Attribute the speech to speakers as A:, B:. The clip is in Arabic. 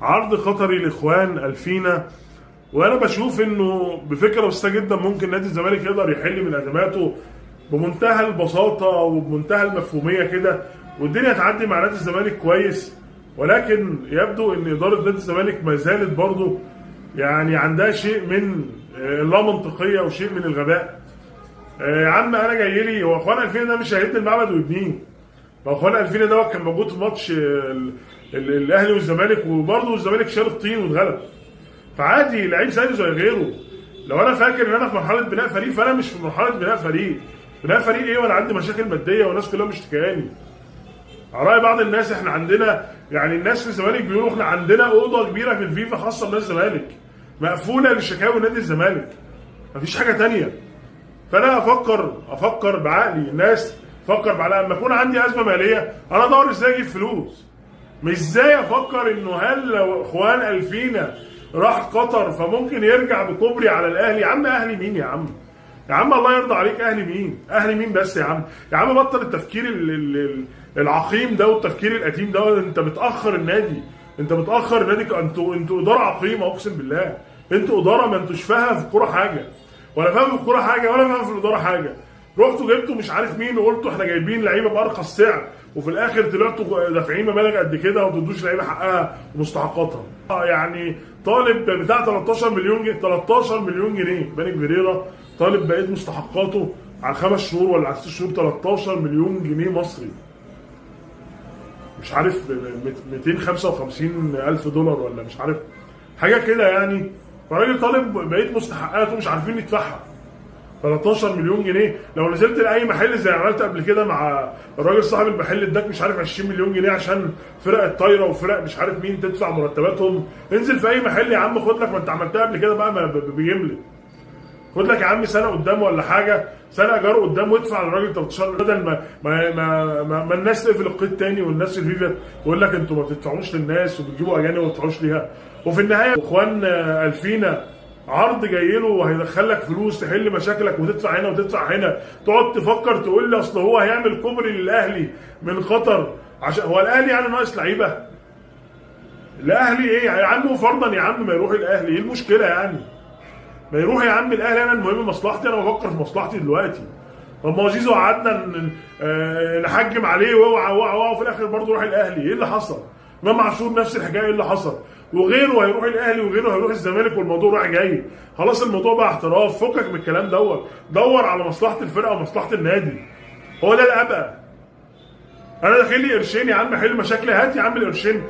A: عرض قطري لاخوان الفينا. وانا بشوف انه بفكره بسيطه جدا ممكن نادي الزمالك يقدر يحل من ازماته بمنتهى البساطه وبمنتهى المفهوميه كده، والدنيا تعدي مع نادي الزمالك كويس. ولكن يبدو ان اداره نادي الزمالك ما زالت برضه يعني عندها شيء من اللا منطقيه وشيء من الغباء. يا عم انا جاي لي، هو اخوان الفينا ده مش هيهد المعبد ويبنيه. ما اخوان الفينا ده كان موجود في ماتش الاهلي والزمالك، وبرضه الزمالك شال الطين واتغلب. فعادي لعيب زيه زي غيره. لو انا فاكر ان انا في مرحله بناء فريق، فانا مش في مرحله بناء فريق. بناء فريق ايه وانا عندي مشاكل ماديه والناس كلها مشتكياني؟ على راي بعض الناس احنا عندنا، يعني الناس في الزمالك بيقولوا احنا عندنا اوضه كبيره في الفيفا خاصه بنادي الزمالك مقفوله لشكاوي نادي الزمالك، مفيش حاجه تانية. فانا افكر بعقلي، الناس تفكر بعقلها. لما يكون عندي ازمه ماليه انا ادور ازاي اجيب فلوس، مش ازاي افكر انه هل لو اخوان الفينا راح قطر فممكن يرجع بكوبري على الاهلي. يا عم اهلي مين يا عم؟ يا عم الله يرضى عليك، اهلي مين؟ اهلي مين بس يا عم؟ يا عم بطل التفكير العقيم ده والتفكير القديم ده. انت بتاخر النادي، انت بتاخر النادي. انتوا اداره عقيمه اقسم بالله. انتوا اداره ما انتوش فاهمه في الكوره حاجه، ولا فاهم في الكوره حاجه، ولا فاهم في الاداره حاجه. رحتوا جبتوا مش عارف مين وقلتوا احنا جايبين لعيبه بارخص سعر، وفي الاخر طلعتوا دافعين مبالغ قد كده وما تدوش لعيبه حقها ومستحقاتها. يعني طالب بتاع 13 مليون جنيه، 13 مليون جنيه بانيك فيريرا طالب بقيه مستحقاته على 5 شهور ولا على 6 شهور 13 مليون جنيه مصري، مش عارف 255 الف دولار ولا مش عارف حاجه كده يعني. فالراجل طالب بقيه مستحقاته مش عارفين يدفعها. 13 مليون جنيه لو نزلت لاي محل زي عملت قبل كده مع الراجل صاحب المحل اداك مش عارف 20 مليون جنيه عشان فرق الطايره وفرق مش عارف مين تدفع مرتباتهم. انزل في اي محل يا عم خد لك، ما انت عملتها قبل كده بقى بجمله. خد لك يا عم سنه قدام ولا حاجه، سنه ايجار قدام وادفع للراجل 13 بدل ما الناس تقفل القيد تاني، والناس الفيفا تقول لك انتوا ما بتدفعوش للناس وبتجيبوا اجانب وما بتدفعوش ليها. وفي النهايه اخوان الفينا عرض جاي له وهيدخل لك فلوس تحل مشاكلك وتدفع هنا وتدفع هنا، تقعد تفكر تقول لي اصل هو هيعمل كوبري للاهلي من قطر عشان هو الاهلي يعني ناقص لعيبه؟ الاهلي ايه يا عم؟ فرضا يا عم ما يروح الاهلي، ايه المشكله يعني؟ ما يروح يا عم الاهلي، انا المهم مصلحتي، انا بفكر في مصلحتي دلوقتي. طب ما هو زيزو قعدنا نحجم عليه وفي الاخر برضه يروح الاهلي، ايه اللي حصل؟ امام عاشور نفس الحكايه، ايه اللي حصل؟ وغيره هيروح الاهلي وغيره هيروح الزمالك والموضوع رايح جاي. خلاص الموضوع بقى احتراف، فكك من الكلام دوت، دور على مصلحه الفرقه ومصلحه النادي. هو ده الابقى. انا داخل لي قرشين يا عم حل مشاكلي، هات يا عم القرشين.